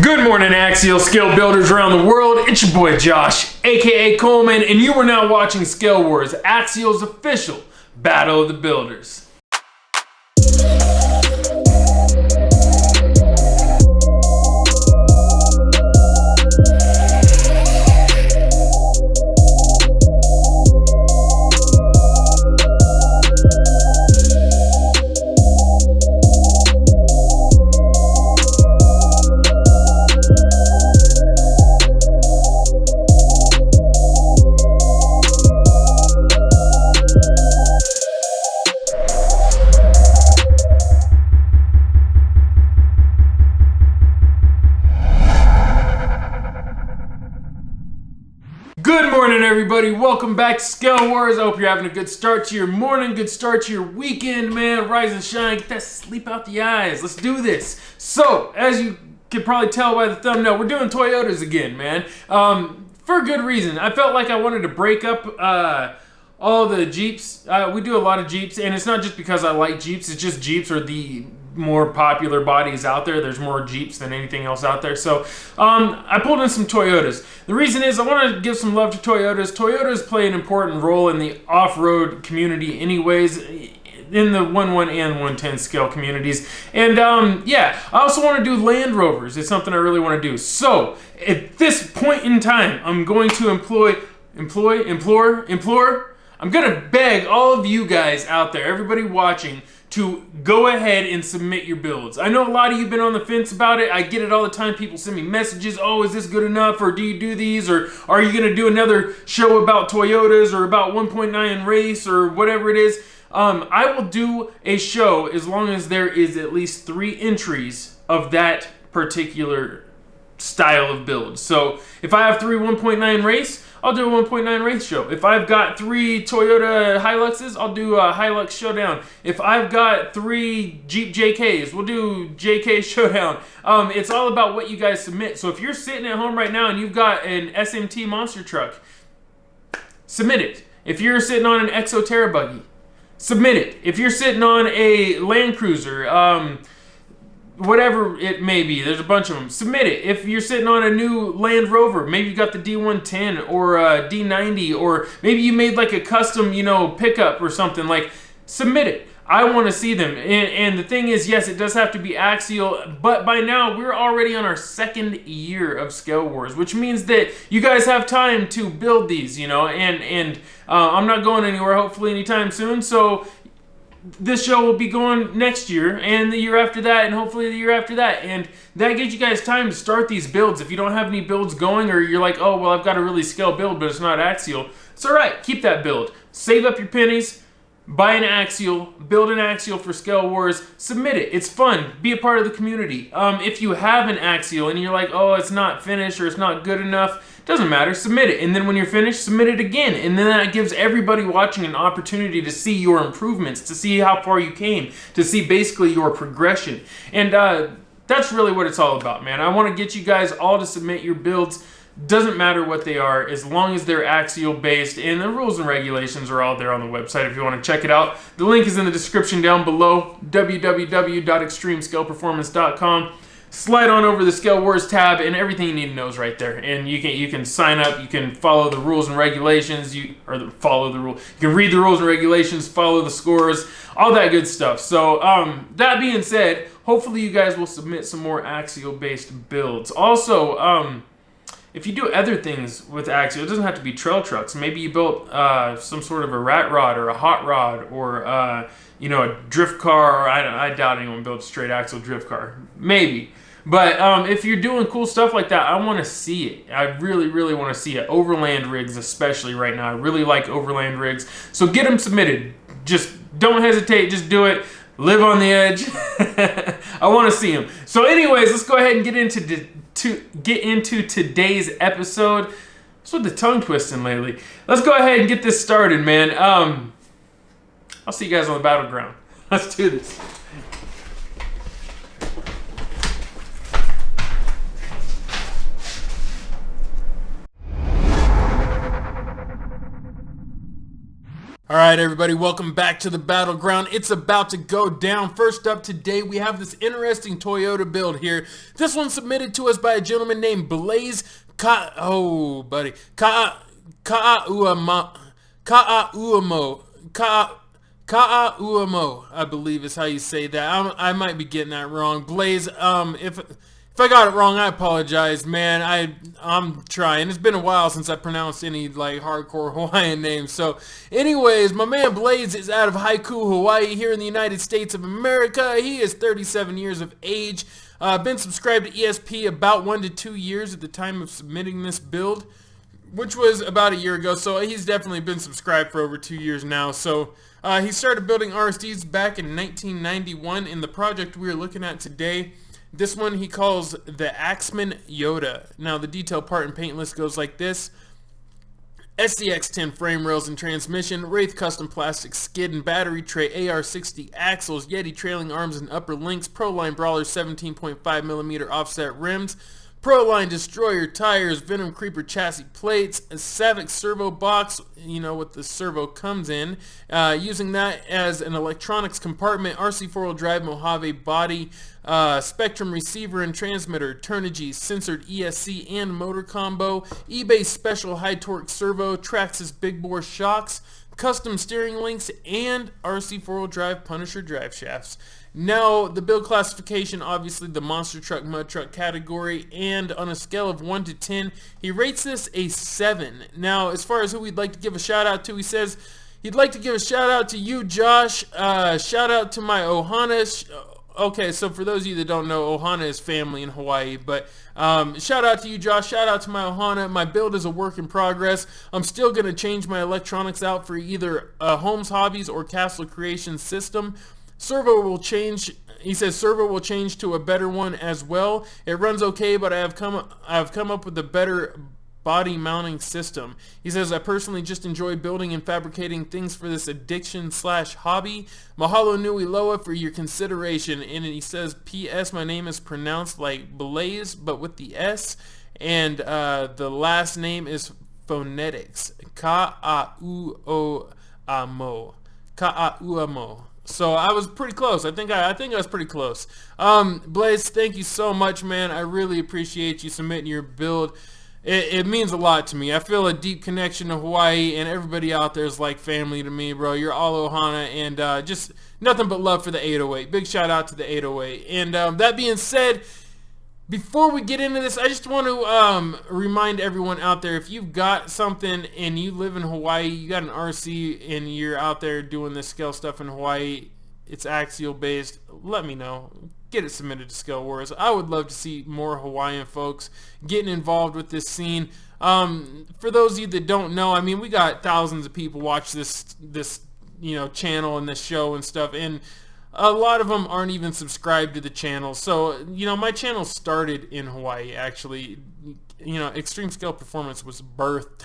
Good morning, Axial scale builders around the world. It's your boy Josh, aka Coleman, and you are now watching ScaleWars, Axial's official Battle of the Builders. Good morning, everybody. Welcome back to ScaleWars. I hope you're having a good start to your morning, good start to your weekend, man. Rise and shine, get that sleep out the eyes. Let's do this. So, as you can probably tell by the thumbnail, we're doing Toyotas again, man. For a good reason. I felt like I wanted to break up all the Jeeps. We do a lot of Jeeps, and it's not just because I like Jeeps. It's just Jeeps are the more popular bodies out there. There's more Jeeps than anything else out there. So I pulled in some Toyotas. The reason is I want to give some love to Toyotas. Toyotas play an important role in the off-road community anyways, in the 1.1 and 1.10 scale communities. And yeah, I also want to do Land Rovers. It's something I really want to do. So at this point in time, I'm going to implore, I'm going to beg all of you guys out there, everybody watching, to go ahead and submit your builds. I know a lot of you have been on the fence about it. I get it all the time. People send me messages, oh, is this good enough? Or do you do these? Or are you gonna do another show about Toyotas or about 1.9 race or whatever it is? I will do a show as long as there is at least 3 entries of that particular style of build. So if I have 3 1.9 race, I'll do a 1.9 race show. If I've got 3 Toyota Hiluxes, I'll do a Hilux showdown. If I've got 3 Jeep JKs, we'll do JK showdown. It's all about what you guys submit. So if you're sitting at home right now and you've got an SMT monster truck, submit it. If you're sitting on an Exoterra buggy, submit it. If you're sitting on a Land Cruiser, whatever it may be, there's a bunch of them, submit it. If you're sitting on a new Land Rover, maybe you got the D110 or a D90, or maybe you made like a custom, pickup or something, like, submit it. I want to see them. And the thing is, yes, it does have to be Axial, but by now we're already on our 2nd year of ScaleWars, which means that you guys have time to build these, and I'm not going anywhere hopefully anytime soon, so this show will be going next year and the year after that and hopefully the year after that, and that gives you guys time to start these builds. If you don't have any builds going, or you're like, oh well, I've got a really scale build but it's not Axial, it's alright, keep that build, save up your pennies, buy an Axial, build an Axial for ScaleWars, submit it. It's fun. Be a part of the community. If you have an Axial and you're like, oh, it's not finished or it's not good enough, doesn't matter, submit it. And then when you're finished, submit it again. And then that gives everybody watching an opportunity to see your improvements, to see how far you came, to see basically your progression. And that's really what it's all about, man. I want to get you guys all to submit your builds. Doesn't matter what they are, as long as they're Axial based, and the rules and regulations are all there on the website if you want to check it out. The link is in the description down below, www.extremescaleperformance.com. Slide on over the ScaleWars tab, and everything you need to know is right there. And you can sign up, you can follow the rules and regulations, you can read the rules and regulations, follow the scores, all that good stuff. So that being said, hopefully you guys will submit some more Axial based builds. Also, if you do other things with Axial, it doesn't have to be trail trucks. Maybe you built some sort of a rat rod or a hot rod, or a drift car. Or I doubt anyone builds a straight Axial drift car. Maybe. But if you're doing cool stuff like that, I want to see it. I really, really want to see it. Overland rigs especially right now. I really like overland rigs. So get them submitted. Just don't hesitate. Just do it. Live on the edge. I want to see them. So anyways, let's go ahead and get into today's episode. What's with the tongue twisting lately? Let's go ahead and get this started, man. I'll see you guys on the battleground. Let's do this. Alright everybody, welcome back to the battleground. It's about to go down. First up today, we have this interesting Toyota build here. This one submitted to us by a gentleman named Blaze Ka'auamo, I believe is how you say that. I might be getting that wrong. Blaze, if I got it wrong, I apologize, man. I'm trying. It's been a while since I pronounced any like hardcore Hawaiian names. So anyways, my man Blaze is out of Haiku, Hawaii, here in the United States of America. He is 37 years of age. Been subscribed to ESP about 1 to 2 years at the time of submitting this build, which was about a year ago. So he's definitely been subscribed for over 2 years now. So he started building RSDs back in 1991 in the project we are looking at today. This one he calls the Axeman Yoda. Now the detail part and paint list goes like this. SCX-10 frame rails and transmission, Wraith custom plastic skid and battery tray, AR-60 axles, Yeti trailing arms and upper links, Proline Brawler 17.5mm offset rims, Proline Destroyer tires, Venom Creeper chassis plates, a Savic servo box, you know what the servo comes in, using that as an electronics compartment, RC4-wheel drive Mojave body, Spectrum receiver and transmitter, Turnigy censored ESC and motor combo, eBay special high torque servo, Traxxas big bore shocks, custom steering links, and RC4-wheel drive Punisher drive shafts. Now, the build classification, obviously the monster truck, mud truck category, and on a scale of 1 to 10, he rates this a 7. Now, as far as who we'd like to give a shout out to, he says he'd like to give a shout out to you, Josh, shout out to my Ohana. Okay, so for those of you that don't know, Ohana is family in Hawaii, but shout out to you, Josh, shout out to my Ohana. My build is a work in progress. I'm still going to change my electronics out for either Holmes Hobbies or Castle Creation system. Servo will change, he says servo will change to a better one as well. It runs okay, but I have come up with a better body mounting system. He says, I personally just enjoy building and fabricating things for this addiction / hobby. Mahalo nui loa for your consideration. And he says, P.S. my name is pronounced like Blaze, but with the S. And the last name is phonetics. Ka'auamo. Ka'auamo. So I was pretty close. I think I was pretty close. Blaze, thank you so much, man. I really appreciate you submitting your build. It means a lot to me. I feel a deep connection to Hawaii, and everybody out there is like family to me, bro. You're all Ohana, and just nothing but love for the 808. Big shout out to the 808. And that being said, before we get into this, I just want to remind everyone out there, if you've got something and you live in Hawaii, you got an RC and you're out there doing this scale stuff in Hawaii, it's Axial based, let me know. Get it submitted to ScaleWars. I would love to see more Hawaiian folks getting involved with this scene. For those of you that don't know, I mean, we got thousands of people watch this channel and this show and stuff, and a lot of them aren't even subscribed to the channel. So, my channel started in Hawaii, actually. Extreme Scale Performance was birthed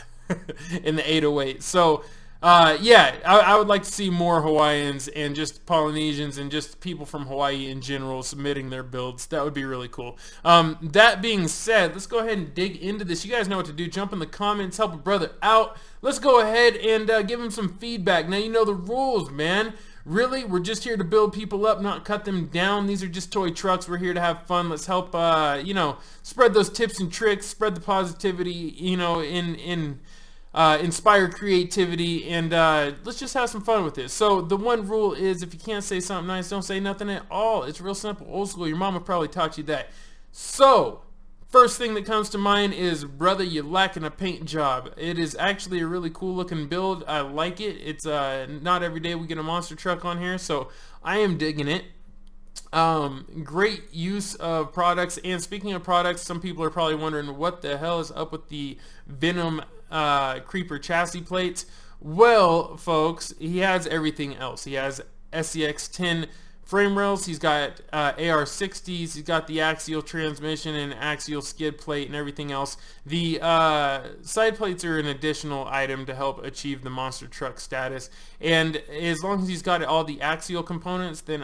in the 808. So, yeah, I would like to see more Hawaiians and just Polynesians and just people from Hawaii in general submitting their builds. That would be really cool. That being said, let's go ahead and dig into this. You guys know what to do. Jump in the comments, help a brother out. Let's go ahead and give him some feedback. Now, you know the rules, man. Really, we're just here to build people up, not cut them down. These are just toy trucks. We're here to have fun. Let's help, spread those tips and tricks, spread the positivity, inspire creativity, and let's just have some fun with this. So the one rule is, if you can't say something nice, don't say nothing at all. It's real simple, old school. Your mama probably taught you that. So first thing that comes to mind is, brother, you're lacking a paint job. It is actually a really cool looking build. I like it. It's not every day we get a monster truck on here, so I am digging it. Great use of products. And speaking of products, some people are probably wondering what the hell is up with the Venom Creeper chassis plates. Well, folks, he has everything else. He has SCX-10 Frame rails, he's got AR60s, he's got the axial transmission and axial skid plate and everything else. The side plates are an additional item to help achieve the monster truck status, and as long as he's got all the axial components, then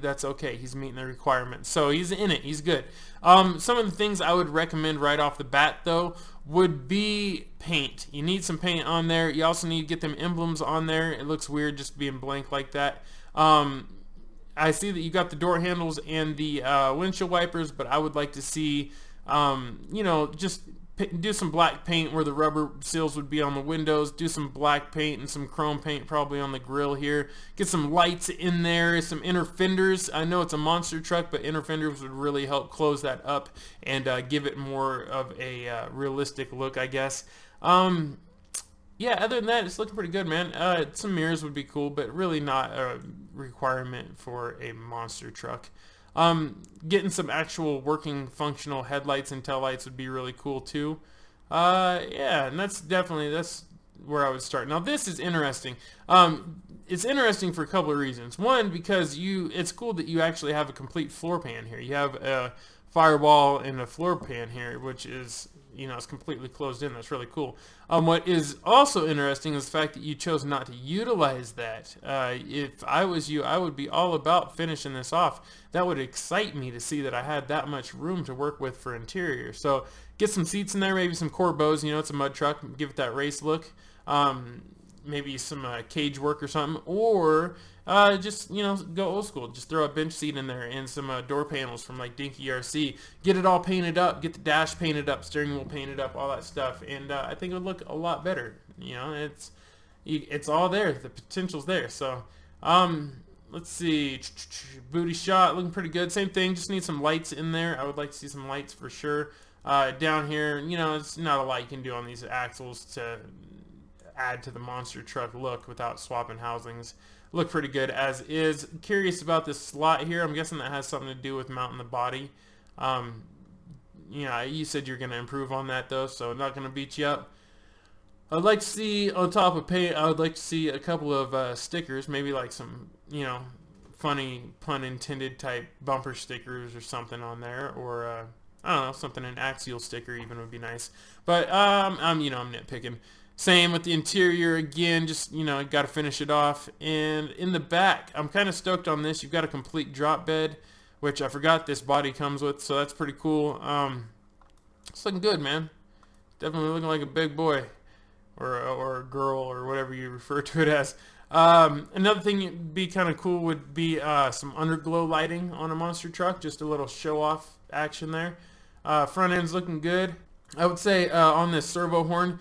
that's okay. He's meeting the requirements, so he's in it, he's good. Some of the things I would recommend right off the bat though would be paint. You need some paint on there. You also need to get them emblems on there. It looks weird just being blank like that. I see that you got the door handles and the windshield wipers, but I would like to see, you know, just do some black paint where the rubber seals would be on the windows. Do some black paint and some chrome paint probably on the grill here. Get some lights in there, some inner fenders. I know it's a monster truck, but inner fenders would really help close that up and give it more of a realistic look, I guess. Yeah, other than that, it's looking pretty good, man. Some mirrors would be cool, but really not a requirement for a monster truck. Getting some actual working functional headlights and taillights would be really cool too. Yeah, and that's where I would start. Now this is interesting. It's interesting for a couple of reasons. One, because it's cool that you actually have a complete floor pan here. You have a firewall and a floor pan here, which is, you know, it's completely closed in. That's really cool. What is also interesting is the fact that you chose not to utilize that. If I was you, I would be all about finishing this off. That would excite me to see that I had that much room to work with for interior. So get some seats in there, maybe some corbos. You know, it's a mud truck. Give it that race look. Maybe some cage work or something, or just, you know, go old school. Just throw a bench seat in there and some door panels from like Dinky RC. Get it all painted up. Get the dash painted up, steering wheel painted up, all that stuff, and I think it would look a lot better. You know, it's all there. The potential's there. So let's see, booty shot looking pretty good. Same thing. Just need some lights in there. I would like to see some lights for sure. Down here, you know, it's not a lot you can do on these axles to add to the monster truck look without swapping housings. Look pretty good as is. Curious about this slot here. I'm guessing that has something to do with mounting the body. You know, you said you're going to improve on that though, so not going to beat you up. I'd like to see on top of paint, I would like to see a couple of stickers, maybe like some, you know, funny pun intended type bumper stickers or something on there, or I don't know, something, an axial sticker even would be nice. But you know, I'm nitpicking. Same with the interior again, just, you know, got to finish it off. And in the back, I'm kind of stoked on this. You've got a complete drop bed, which I forgot this body comes with, so that's pretty cool. It's looking good, man. Definitely looking like a big boy, or a girl, or whatever you refer to it as. Another thing that'd be kind of cool would be some underglow lighting on a monster truck, just a little show-off action there. Front end's looking good. I would say on this servo horn,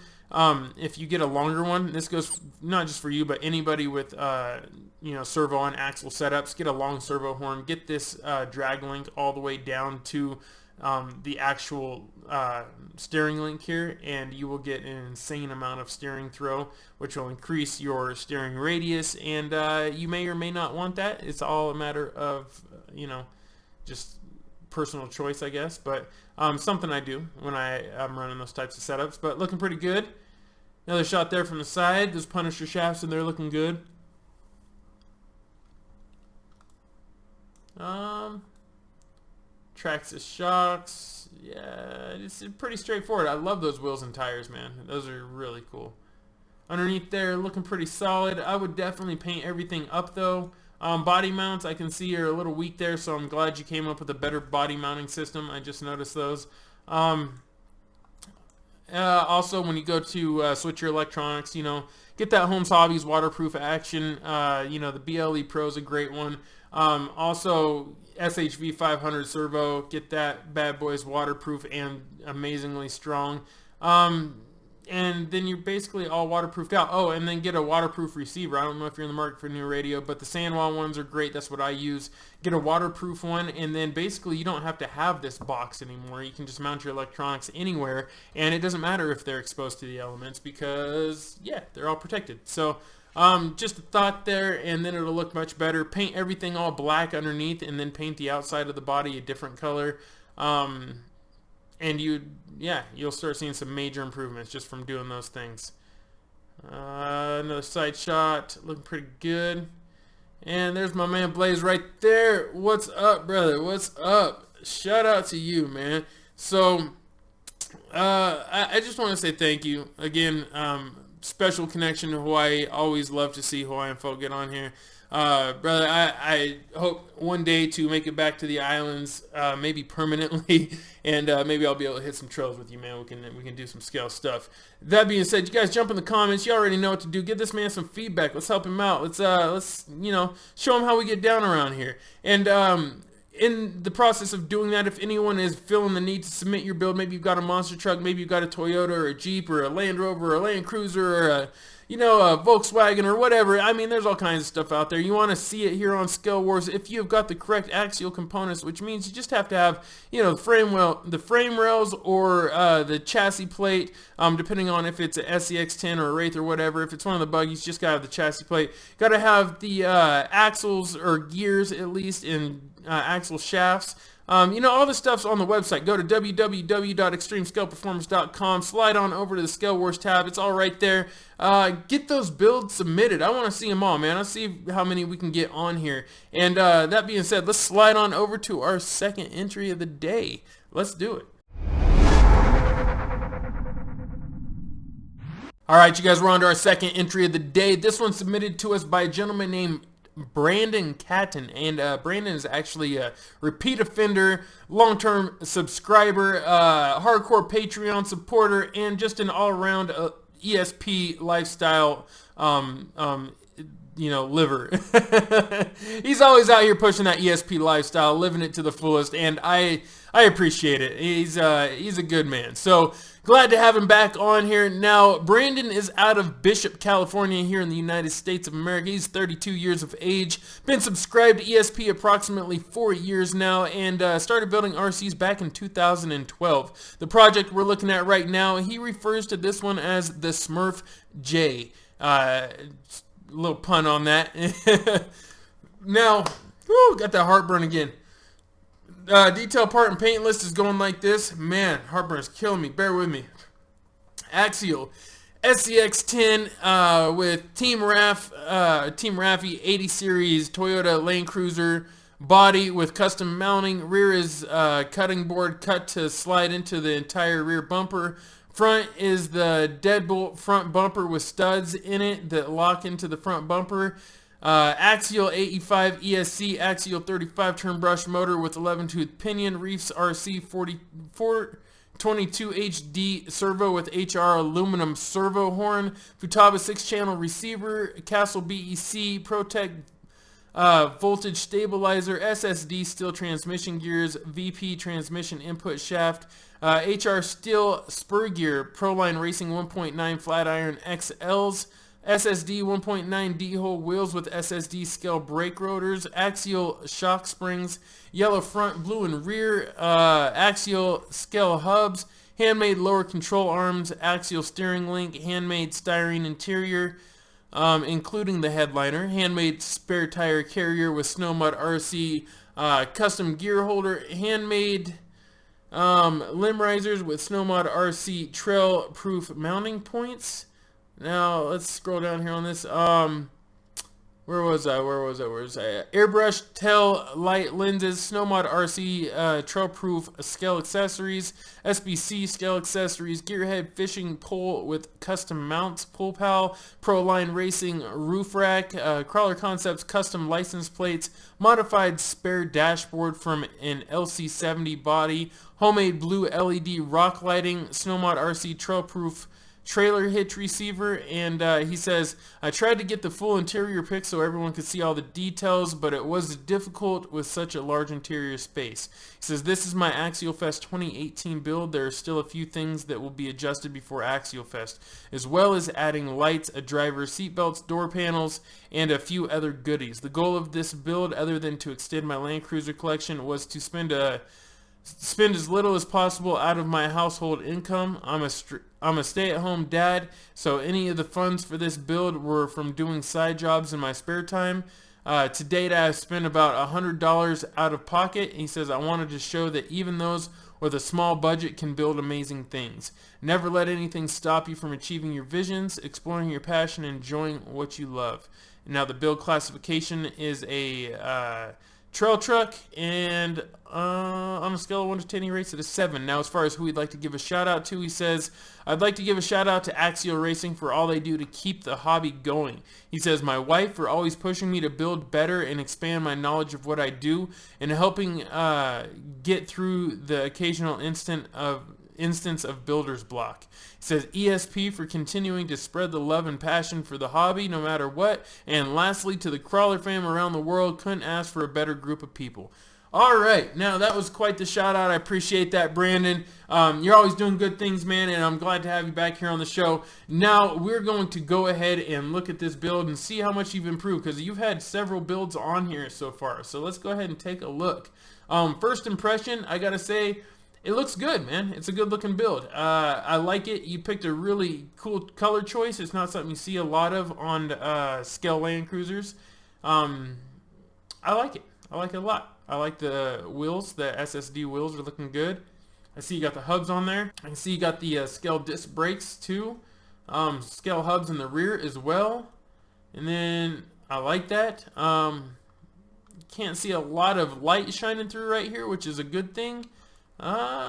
if you get a longer one, this goes not just for you, but anybody with you know, servo and axle setups, get a long servo horn. Get this drag link all the way down to the actual steering link here, and you will get an insane amount of steering throw, which will increase your steering radius, and you may or may not want that. It's all a matter of, you know, just personal choice, I guess, but something I do when I'm running those types of setups. But looking pretty good. Another shot there from the side. Those Punisher shafts in there looking good. Traxxas shocks. Yeah, it's pretty straightforward. I love those wheels and tires, man. Those are really cool. Underneath there, looking pretty solid. I would definitely paint everything up though. Body mounts, I can see you're a little weak there, so I'm glad you came up with a better body mounting system. I just noticed those. Also, when you go to switch your electronics, you know, get that Holmes Hobbies waterproof action. You know, the BLE Pro is a great one. Also, SHV 500 servo, get that bad boy's waterproof and amazingly strong. And then you're basically all waterproofed out. Oh, and then get a waterproof receiver. I don't know if you're in the market for a new radio, but the Sanwa ones are great. That's what I use. Get a waterproof one, and then basically you don't have to have this box anymore. You can just mount your electronics anywhere, and it doesn't matter if they're exposed to the elements because, yeah, they're all protected. So just a thought there, and then it'll look much better. Paint everything all black underneath, and then paint the outside of the body a different color. And you'll start seeing some major improvements just from doing those things. Another side shot, looking pretty good. And there's my man Blaze right there. What's up, brother? What's up? Shout out to you, man. So, I just want to say thank you. Again, special connection to Hawaii. Always love to see Hawaiian folk get on here. Brother, I hope one day to make it back to the islands, maybe permanently, and maybe I'll be able to hit some trails with you, man. We can do some scale stuff. That being said, you guys jump in the comments. You already know what to do. Give this man some feedback. Let's help him out. Let's show him how we get down around here. And in the process of doing that, if anyone is feeling the need to submit your build, maybe you've got a monster truck, maybe you've got a Toyota or a Jeep or a Land Rover or a Land Cruiser or a Volkswagen or whatever. I mean, there's all kinds of stuff out there. You want to see it here on ScaleWars. If you've got the correct axial components, which means you just have to have, the frame rails or the chassis plate, depending on if it's a SCX10 or a Wraith or whatever. If it's one of the buggies, just got to have the chassis plate. Got to have the axles or gears, at least, in axle shafts. All this stuff's on the website. Go to www.extremescaleperformance.com. Slide on over to the ScaleWars tab. It's all right there. Get those builds submitted. I want to see them all, man. Let's see how many we can get on here. And that being said, let's slide on over to our second entry of the day. Let's do it. All right, you guys, we're on to our second entry of the day. This one's submitted to us by a gentleman named Brandon Caton, and Brandon is actually a repeat offender, long-term subscriber, hardcore Patreon supporter, and just an all-around ESP lifestyle liver. He's always out here pushing that ESP lifestyle, living it to the fullest, and I appreciate it. He's a good man. So glad to have him back on here. Now, Brandon is out of Bishop, California, here in the United States of America. He's 32 years of age, been subscribed to ESP approximately 4 years now, and started building RCs back in 2012. The project we're looking at right now, he refers to this one as the SmurFJ. Little pun on that. Now, got that heartburn again. Detail part and paint list is going like this. Man, heartburn's killing me. Bear with me. Axial SCX10 with Team Raffi 80 series Toyota Land Cruiser. Body with custom mounting. Rear is cutting board cut to slide into the entire rear bumper. Front is the deadbolt front bumper with studs in it that lock into the front bumper. Axial AE5 ESC Axial 35 turn brush motor with 11 tooth pinion. Reefs RC 4422 HD servo with HR aluminum servo horn. Futaba 6 channel receiver. Castle BEC Protect voltage stabilizer. SSD steel transmission gears. VP transmission input shaft. HR steel spur gear. Proline Racing 1.9 flat iron XLs. SSD 1.9 D-hole wheels with SSD scale brake rotors. Axial shock springs. Yellow front, blue and rear. Axial scale hubs. Handmade lower control arms. Axial steering link. Handmade styrene interior, including the headliner. Handmade spare tire carrier with snow mud RC. Custom gear holder. Handmade limb risers with Snowmod RC trail proof mounting points. Now let's scroll down here on this. Where was I? Airbrush tail light lenses, Snowmod RC trail proof scale accessories, SBC scale accessories, gearhead fishing pole with custom mounts, Pull Pal, Proline Racing roof rack, Crawler Concepts custom license plates, modified spare dashboard from an LC70 body, homemade blue LED rock lighting, Snowmod RC trail proof trailer hitch receiver. And he says, I tried to get the full interior pic so everyone could see all the details, but it was difficult with such a large interior space. He says, this is my Axial Fest 2018 build. There are still a few things that will be adjusted before Axial Fest, as well as adding lights, a driver, seat belts, door panels, and a few other goodies. The goal of this build, other than to extend my Land Cruiser collection, was to spend as little as possible out of my household income. I'm a stay-at-home dad, so any of the funds for this build were from doing side jobs in my spare time. To date, I've spent about $100 out of pocket. He says, I wanted to show that even those with a small budget can build amazing things. Never let anything stop you from achieving your visions, exploring your passion, and enjoying what you love. Now the build classification is a trail truck, and on a scale of 1 to 10 he rates it a 7. Now as far as who he'd like to give a shout out to, he says, I'd like to give a shout out to Axial Racing for all they do to keep the hobby going. He says, my wife for always pushing me to build better and expand my knowledge of what I do, and helping get through the occasional instance of builder's block. He says ESP for continuing to spread the love and passion for the hobby no matter what. And lastly, to the crawler fam around the world, couldn't ask for a better group of people. Alright, now that was quite the shout out. I appreciate that, Brandon. You're always doing good things, man, and I'm glad to have you back here on the show. Now we're going to go ahead and look at this build and see how much you've improved, because you've had several builds on here so far. So let's go ahead and take a look. First impression, I gotta say, it looks good, man. It's a good looking build. I like it. You picked a really cool color choice. It's not something you see a lot of on scale Land Cruisers. I like it. I like it a lot. I like the wheels. The SSD wheels are looking good. I see you got the hubs on there. I can see you got the scale disc brakes too. Scale hubs in the rear as well. And then I like that. Can't see a lot of light shining through right here, which is a good thing.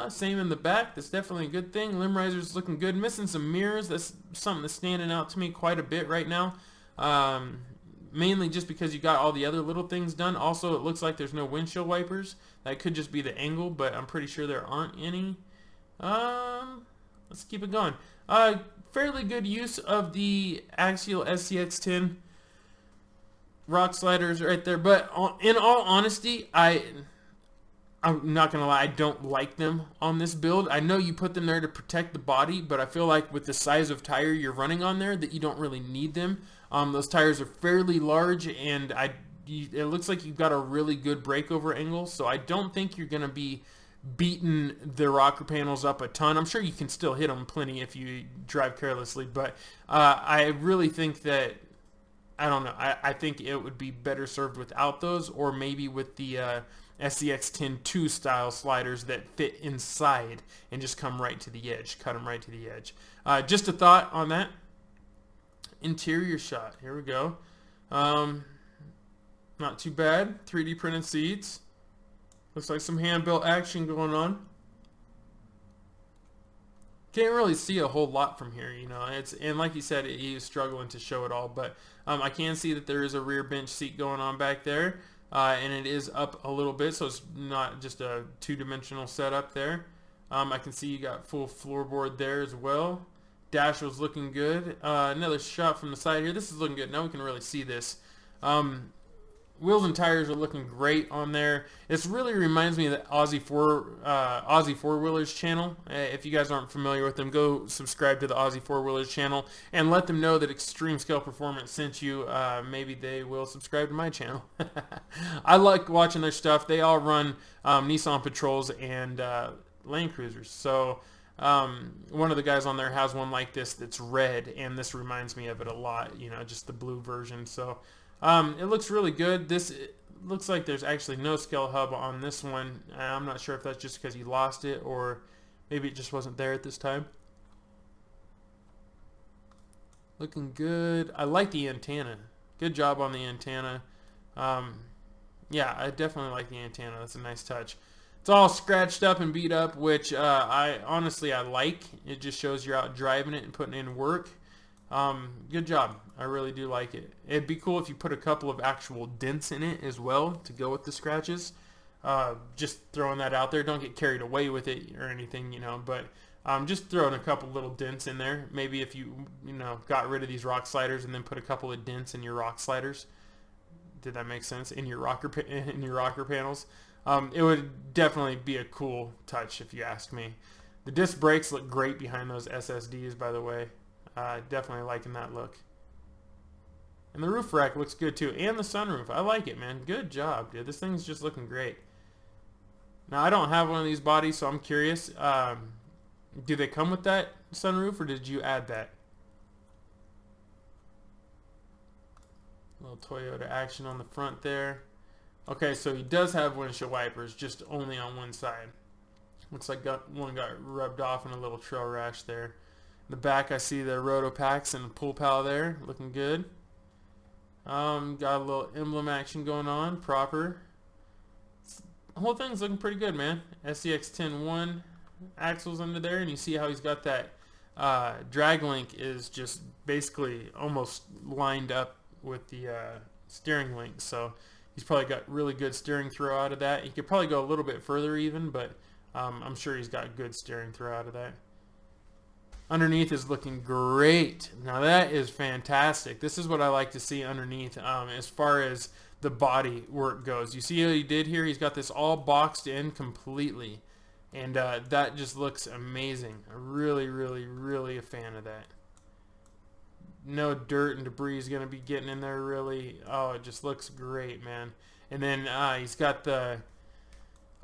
Same in the back. That's definitely a good thing. Limb riser's looking good. Missing some mirrors. That's something that's standing out to me quite a bit right now. Mainly just because you got all the other little things done. Also, it looks like there's no windshield wipers. That could just be the angle, but I'm pretty sure there aren't any. Let's keep it going. Fairly good use of the Axial SCX10 rock sliders right there. But in all honesty, I'm not gonna lie, I don't like them on this build. I know you put them there to protect the body, but I feel like with the size of tire you're running on there that you don't really need them. Those tires are fairly large, and it looks like you've got a really good breakover angle, so I don't think you're gonna be beating the rocker panels up a ton. I'm sure you can still hit them plenty if you drive carelessly, but I really think that, I don't know, I think it would be better served without those, or maybe with the SCX-10-2 style sliders that fit inside and just come right to the edge, cut them right to the edge. Just a thought on that. Interior shot, here we go. Not too bad. 3D printed seats. Looks like some hand-built action going on. Can't really see a whole lot from here, you know. And like you said, he is struggling to show it all, but I can see that there is a rear bench seat going on back there. And it is up a little bit, so it's not just a two-dimensional setup there. I can see you got full floorboard there as well. Dash was looking good. Another shot from the side here. This is looking good. Now we can really see this. Wheels and tires are looking great on there. This really reminds me of the Aussie Four-Wheelers channel. If you guys aren't familiar with them, go subscribe to the Aussie Four-Wheelers channel and let them know that Extreme Scale Performance sent you. Maybe they will subscribe to my channel. I like watching their stuff. They all run Nissan Patrols and Land Cruisers. So one of the guys on there has one like this that's red, and this reminds me of it a lot, you know, just the blue version. So it looks really good. It looks like there's actually no scale hub on this one. I'm not sure if that's just because you lost it, or maybe it just wasn't there at this time. Looking good. I like the antenna. Good job on the antenna. Yeah, I definitely like the antenna. That's a nice touch. It's all scratched up and beat up, which I honestly like. It just shows you're out driving it and putting in work. Good job. I really do like it. It'd be cool if you put a couple of actual dents in it as well to go with the scratches. Just throwing that out there. Don't get carried away with it or anything, you know, but just throwing a couple little dents in there. Maybe if you know, got rid of these rock sliders and then put a couple of dents in your rock sliders. Did that make sense? In your rocker panels. It would definitely be a cool touch if you ask me. The disc brakes look great behind those SSDs, by the way. Definitely liking that look. And the roof rack looks good too. And the sunroof. I like it, man. Good job, dude. This thing's just looking great. Now, I don't have one of these bodies, so I'm curious. Do they come with that sunroof, or did you add that? Little Toyota action on the front there. Okay, so he does have windshield wipers, just only on one side. Looks like one got rubbed off in a little trail rash there. In the back, I see the roto packs and the pull pal there, looking good. Got a little emblem action going on, proper. The whole thing's looking pretty good, man. SCX 10-1 axles under there, and you see how he's got that drag link is just basically almost lined up with the steering link, so he's probably got really good steering throw out of that. He could probably go a little bit further even, but I'm sure he's got good steering throw out of that. Underneath is looking great. Now that is fantastic. This is what I like to see underneath as far as the body work goes. You see what he did here? He's got this all boxed in completely, and that just looks amazing. I'm really, really, really a fan of that. No dirt and debris is going to be getting in there really. Oh, it just looks great, man. And then he's got the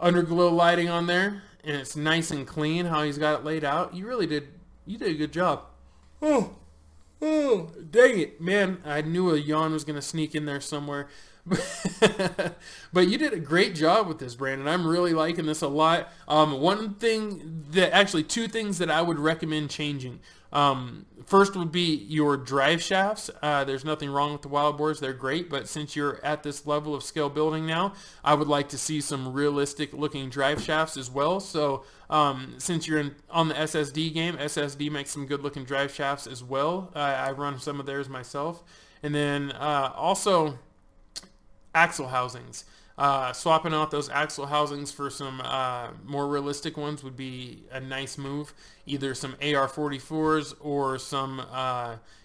underglow lighting on there, and it's nice and clean how he's got it laid out. You did a good job. Oh, dang it, man. I knew a yawn was going to sneak in there somewhere. But you did a great job with this, Brandon. I'm really liking this a lot. Two things that I would recommend changing. First would be your drive shafts. There's nothing wrong with the wild boars. They're great, but since you're at this level of scale building now, I would like to see some realistic looking drive shafts as well. So since you're on the SSD game, SSD makes some good looking drive shafts as well. I run some of theirs myself. And then also axle housings. Swapping out those axle housings for some more realistic ones would be a nice move. Either some AR-44s or some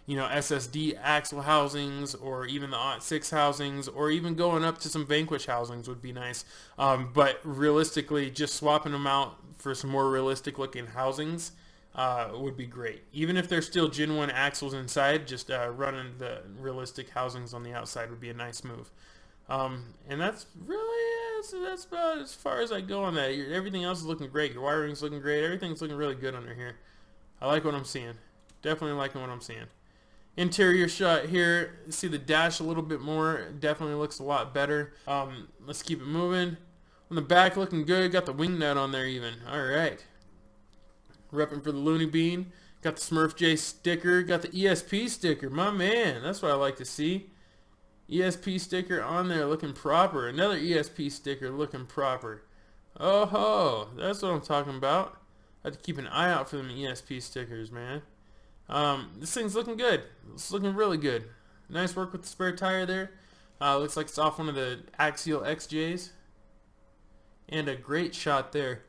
SSD axle housings, or even the AT-6 housings, or even going up to some Vanquish housings would be nice. But realistically, just swapping them out for some more realistic looking housings would be great. Even if they're still Gen 1 axles inside, just running the realistic housings on the outside would be a nice move. And that's really that's about as far as I go on that. Everything else is looking great. Your wiring's looking great. Everything's looking really good under here. I like what I'm seeing. Definitely liking what I'm seeing. Interior shot here. See the dash a little bit more. Definitely looks a lot better. Let's keep it moving. On the back, looking good. Got the wing nut on there even. All right. Repping for the Looney Bean. Got the SmurFJ sticker. Got the ESP sticker. My man. That's what I like to see. ESP sticker on there looking proper. Another ESP sticker looking proper. Oh ho, that's what I'm talking about. I have to keep an eye out for them ESP stickers, man. This thing's looking good. It's looking really good. Nice work with the spare tire there. Looks like it's off one of the Axial XJs. And a great shot there.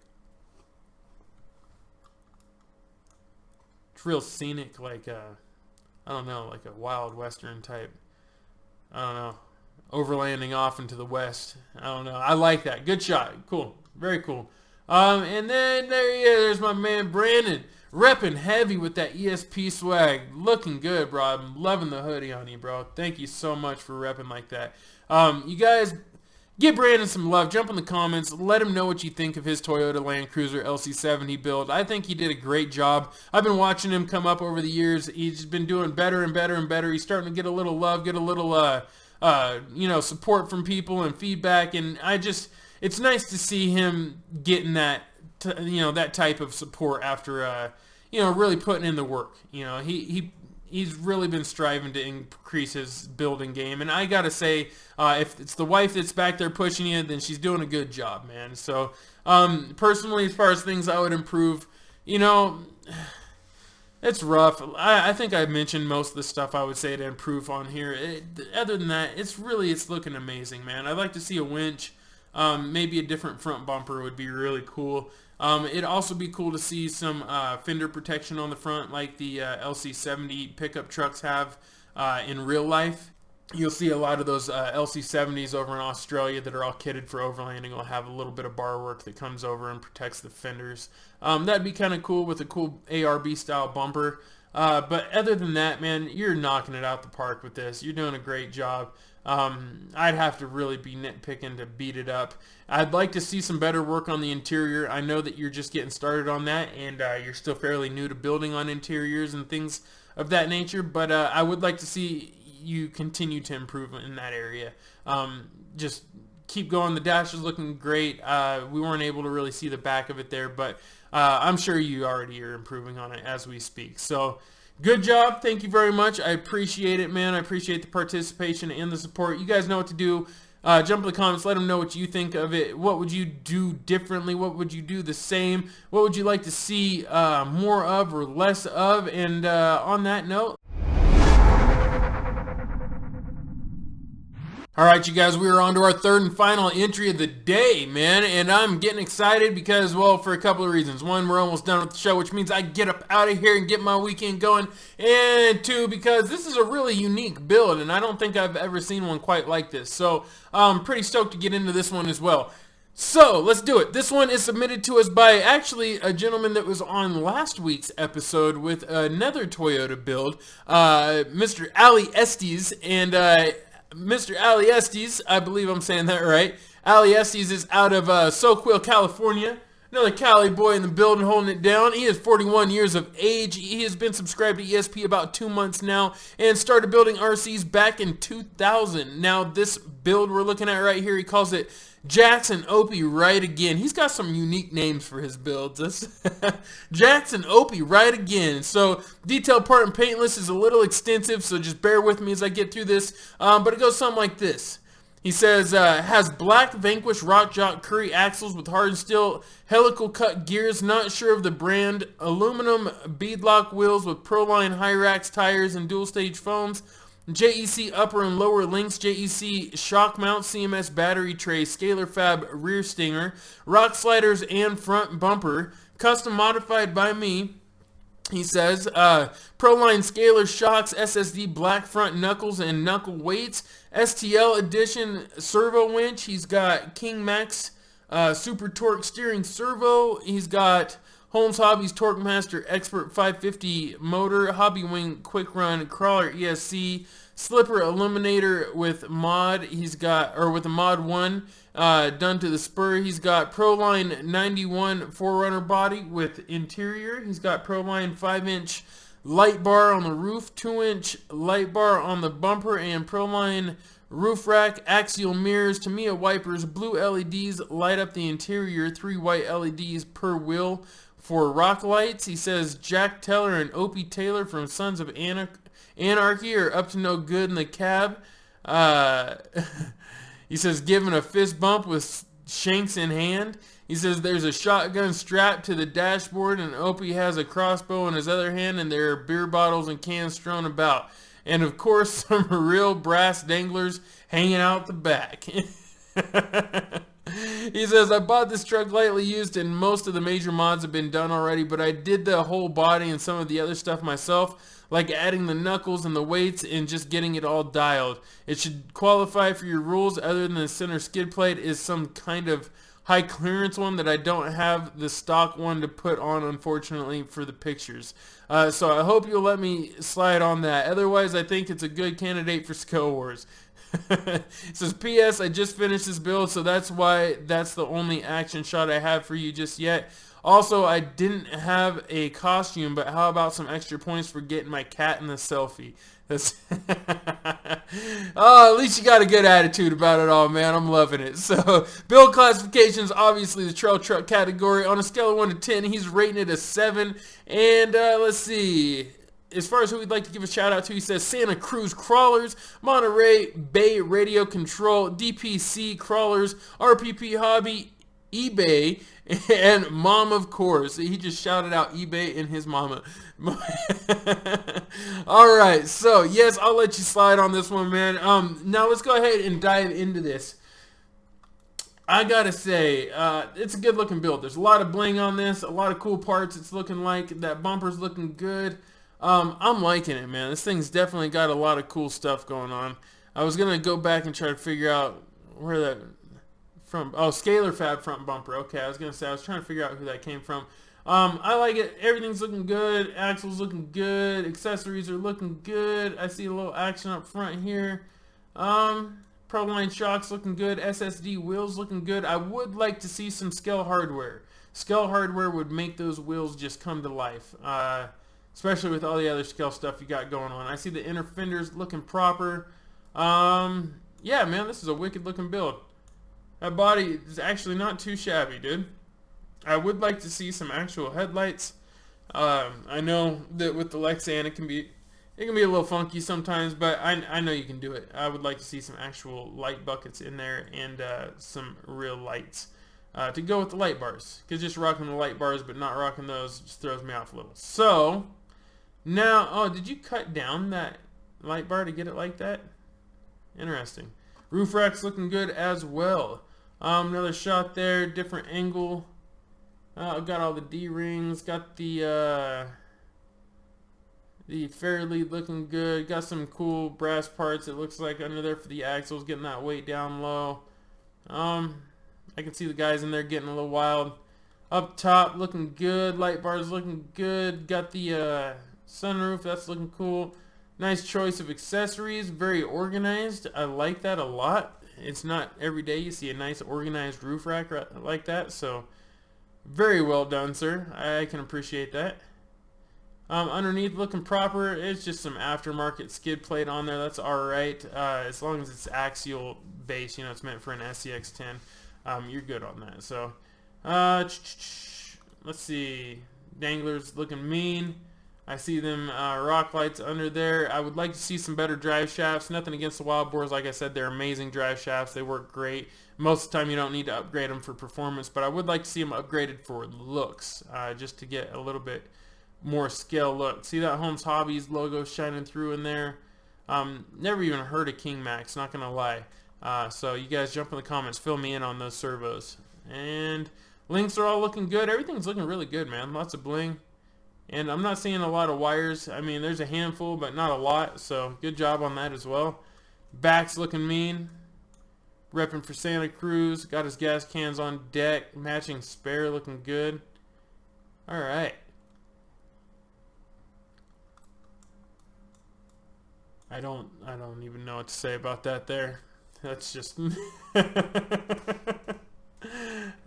It's real scenic, like I don't know, like a wild western type. I don't know, overlanding off into the west. I don't know. I like that. Good shot. Cool. Very cool. And then there he is. There's my man Brandon, repping heavy with that ESP swag. Looking good, bro. I'm loving the hoodie on you, bro. Thank you so much for repping like that. You guys, give Brandon some love. Jump in the comments. Let him know what you think of his Toyota Land Cruiser LC70 build. I think he did a great job. I've been watching him come up over the years. He's been doing better and better and better. He's starting to get a little love, get a little, support from people and feedback. And it's nice to see him getting that, that type of support after, really putting in the work. He's really been striving to increase his building game, and I gotta say, if it's the wife that's back there pushing you, then she's doing a good job, man. So, personally, as far as things I would improve, it's rough. I think I mentioned most of the stuff I would say to improve on here. Other than that, it's looking amazing, man. I'd like to see a winch. Maybe a different front bumper would be really cool. It'd also be cool to see some fender protection on the front like the LC70 pickup trucks have in real life. You'll see a lot of those LC70s over in Australia that are all kitted for overlanding will have a little bit of bar work that comes over and protects the fenders. That'd be kind of cool with a cool ARB style bumper. But other than that, man, you're knocking it out the park with this. You're doing a great job. I'd have to really be nitpicking to beat it up. I'd like to see some better work on the interior. I know that you're just getting started on that, and you're still fairly new to building on interiors and things of that nature, but I would like to see you continue to improve in that area. Just keep going. The dash is looking great. We weren't able to really see the back of it there, but I'm sure you already are improving on it as we speak. So Good job. Thank you very much. I appreciate it, man. I appreciate the participation and the support. You guys know what to do. Jump in the comments. Let them know what you think of it. What would you do differently? What would you do the same? What would you like to see more of or less of? And on that note, alright, you guys, we are on to our third and final entry of the day, man, and I'm getting excited because, well, for a couple of reasons. One, we're almost done with the show, which means I get up out of here and get my weekend going, and two, because this is a really unique build, and I don't think I've ever seen one quite like this, so I'm pretty stoked to get into this one as well. So, let's do it. This one is submitted to us by, actually, a gentleman that was on last week's episode with another Toyota build, Mr. Ali Estes, and Mr. Ali Estes, I believe I'm saying that right. Ali Estes is out of Soquel, California. Another Cali boy in the building holding it down. He is 41 years of age. He has been subscribed to ESP about 2 months now and started building RCs back in 2000. Now this build we're looking at right here, he calls it Jackson Opie Right Again. He's got some unique names for his builds. Jackson Opie Right Again. So detailed part and paint list is a little extensive, so just bear with me as I get through this. But it goes something like this. He says, has black Vanquish Rock Jock Curry axles with hardened steel helical cut gears, not sure of the brand, aluminum beadlock wheels with Proline Hyrax tires and dual stage foams, JEC upper and lower links, JEC shock mount, CMS battery tray, Scalar Fab rear stinger, rock sliders and front bumper, custom modified by me. He says, Proline Scalar shocks, SSD black front knuckles and knuckle weights, STL edition servo winch. He's got King Max super torque steering servo. He's got Holmes Hobbies Torque Master Expert 550 motor, Hobby Wing Quick Run Crawler ESC, Slipper Illuminator with mod. He's got, or with a mod 1 done to the spur. He's got Proline 91 4Runner body with interior. He's got Proline 5-inch light bar on the roof, 2-inch light bar on the bumper, and Proline roof rack, Axial mirrors, Tamiya wipers, blue LEDs light up the interior, 3 white LEDs per wheel for rock lights. He says Jack Teller and Opie Taylor from Sons of Anarchy are up to no good in the cab. He says giving a fist bump with shanks in hand. He says there's a shotgun strapped to the dashboard and Opie has a crossbow in his other hand and there are beer bottles and cans strewn about. And of course some real brass danglers hanging out the back. He says, I bought this truck lightly used and most of the major mods have been done already, but I did the whole body and some of the other stuff myself, like adding the knuckles and the weights and just getting it all dialed. It should qualify for your rules other than the center skid plate is some kind of high clearance one that I don't have the stock one to put on, unfortunately, for the pictures. So I hope you'll let me slide on that. Otherwise, I think it's a good candidate for ScaleWars. It says, P.S. I just finished this build, so that's why that's the only action shot I have for you just yet. Also, I didn't have a costume, but how about some extra points for getting my cat in the selfie? That's oh, at least you got a good attitude about it all, man. I'm loving it. So, build classifications, obviously the trail truck category. On a scale of 1 to 10, he's rating it a 7. And let's see. As far as who we'd like to give a shout out to, he says Santa Cruz Crawlers, Monterey Bay Radio Control, DPC Crawlers, RPP Hobby, eBay, and Mom, of course. He just shouted out eBay and his mama. Alright, so yes, I'll let you slide on this one, man. Now let's go ahead and dive into this. I gotta say, it's a good looking build. There's a lot of bling on this, a lot of cool parts. It's looking like that bumper's looking good. I'm liking it, man. This thing's definitely got a lot of cool stuff going on. I was gonna go back and try to figure out where that from. Oh, Scalar Fab front bumper. Okay, I was gonna say, I was trying to figure out who that came from. I like it. Everything's looking good. Axle's looking good. Accessories are looking good. I see a little action up front here. Proline shocks looking good. SSD wheels looking good. I would like to see some Scale hardware. Scale hardware would make those wheels just come to life. Especially with all the other Scale stuff you got going on. I see the inner fenders looking proper. Yeah, man, this is a wicked looking build. That body is actually not too shabby, dude. I would like to see some actual headlights. I know that with the Lexan it can be a little funky sometimes, but I know you can do it. I would like to see some actual light buckets in there and some real lights to go with the light bars. Because just rocking the light bars but not rocking those just throws me off a little. So now, oh, did you cut down that light bar to get it like that? Interesting. Roof rack's looking good as well. Another shot there, different angle. I've got all the D-rings, got the fair lead looking good, got some cool brass parts it looks like under there for the axles, getting that weight down low. I can see the guys in there getting a little wild. Up top looking good, light bars looking good, got the sunroof, that's looking cool. Nice choice of accessories, very organized. I like that a lot. It's not every day you see a nice organized roof rack like that, so very well done, sir. I can appreciate that. Underneath looking proper. It's just some aftermarket skid plate on there. That's alright. As long as it's axial base, you know, it's meant for an SCX10. You're good on that. So, let's see. Danglers looking mean. I see them rock lights under there. I would like to see some better drive shafts. Nothing against the wild boars. Like I said, they're amazing drive shafts. They work great. Most of the time you don't need to upgrade them for performance, but I would like to see them upgraded for looks, just to get a little bit more scale look. See that Holmes Hobbies logo shining through in there? Never even heard of King Max, not gonna lie. So you guys jump in the comments, fill me in on those servos. And links are all looking good. Everything's looking really good, man. Lots of bling. And I'm not seeing a lot of wires. I mean, there's a handful, but not a lot. So good job on that as well. Back's looking mean. Repping for Santa Cruz. Got his gas cans on deck. Matching spare looking good. Alright. I don't even know what to say about that there. That's just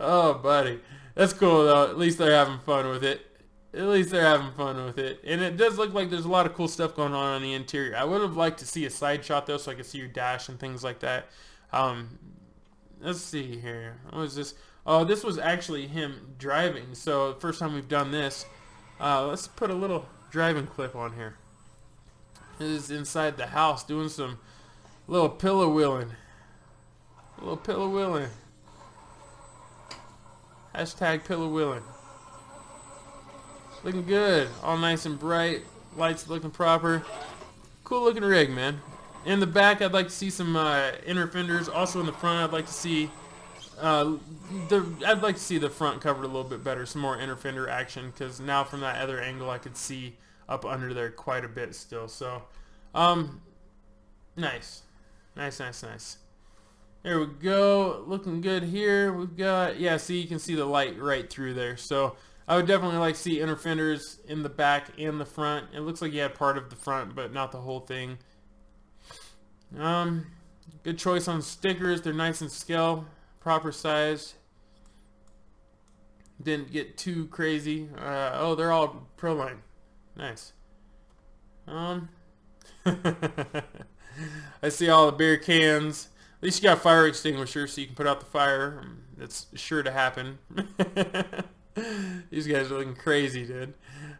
oh, buddy. That's cool though. At least they're having fun with it. At least they're having fun with it. And it does look like there's a lot of cool stuff going on the interior. I would have liked to see a side shot though, so I could see your dash and things like that. Let's see here. What was this? Oh, this was actually him driving. So the first time we've done this. Let's put a little driving clip on here. This is inside the house doing some little pillow wheeling. A little pillow wheeling. Hashtag pillow wheeling. Looking good. All nice and bright. Lights looking proper. Cool looking rig, man. In the back, I'd like to see some inner fenders. Also in the front, I'd like to see the front covered a little bit better. Some more inner fender action, because now from that other angle, I could see up under there quite a bit still. So, nice. Nice. There we go. Looking good here. We've got, yeah, see, you can see the light right through there. So I would definitely like to see inner fenders in the back and the front. It looks like you had part of the front, but not the whole thing. Good choice on stickers. They're nice and scale, proper size. Didn't get too crazy. Oh, they're all Proline. Nice. I see all the beer cans. At least you got a fire extinguisher so you can put out the fire. That's sure to happen. These guys are looking crazy, dude.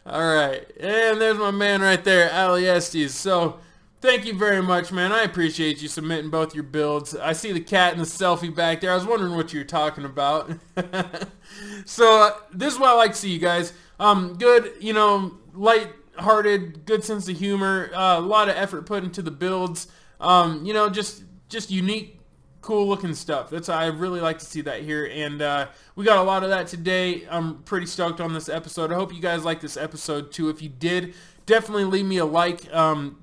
Alright, and there's my man right there, ELLIOTT. So, thank you very much, man. I appreciate you submitting both your builds. I see the cat and the selfie back there. I was wondering what you were talking about. So, this is what I like to see, you guys. Good, you know, light-hearted, good sense of humor. A lot of effort put into the builds. You know, just unique, cool looking stuff. That's, I really like to see that here, and we got a lot of that today. I'm pretty stoked on this episode. I hope you guys like this episode too. If you did, definitely leave me a like,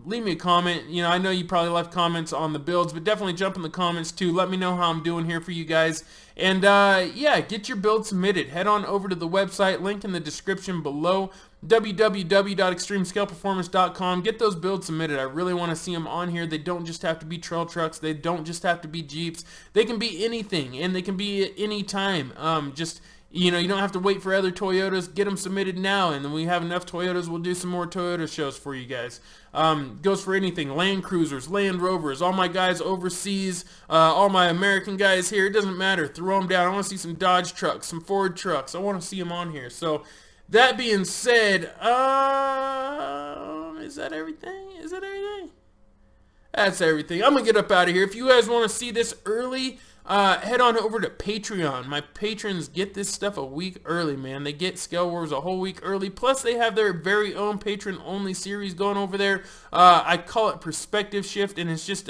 leave me a comment. You know, I know you probably left comments on the builds, but definitely jump in the comments too. Let me know how I'm doing here for you guys. And yeah, get your build submitted. Head on over to the website, link in the description below, www.extremescaleperformance.com. Get those builds submitted. I really want to see them on here. They don't just have to be trail trucks. They don't just have to be Jeeps. They can be anything, and they can be at any time. Just, you know, you don't have to wait for other Toyotas. Get them submitted now, and then we have enough Toyotas. We'll do some more Toyota shows for you guys. Goes for anything. Land Cruisers, Land Rovers, all my guys overseas, all my American guys here. It doesn't matter. Throw them down. I want to see some Dodge trucks, some Ford trucks. I want to see them on here. So That being said, is that everything? Is that everything? That's everything. I'm going to get up out of here. If you guys want to see this early, head on over to Patreon. My patrons get this stuff a week early, man. They get ScaleWars a whole week early. Plus, they have their very own patron-only series going over there. I call it Perspective Shift, and it's just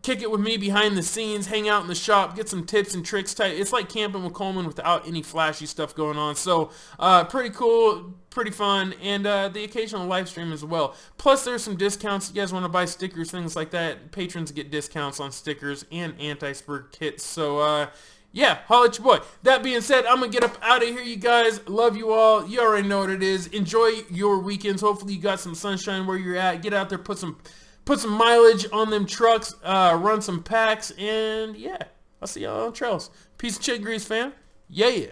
kick it with me behind the scenes, hang out in the shop, get some tips and tricks. It's like camping with Coleman without any flashy stuff going on. So pretty cool, pretty fun, and the occasional live stream as well. Plus there's some discounts. If you guys want to buy stickers, things like that, patrons get discounts on stickers and anti-spur kits. So yeah, holla at your boy. That being said, I'm going to get up out of here, you guys. Love you all. You already know what it is. Enjoy your weekends. Hopefully you got some sunshine where you're at. Get out there, put some mileage on them trucks, run some packs, and yeah, I'll see y'all on trails. Peace and chicken grease, fam. Yeah.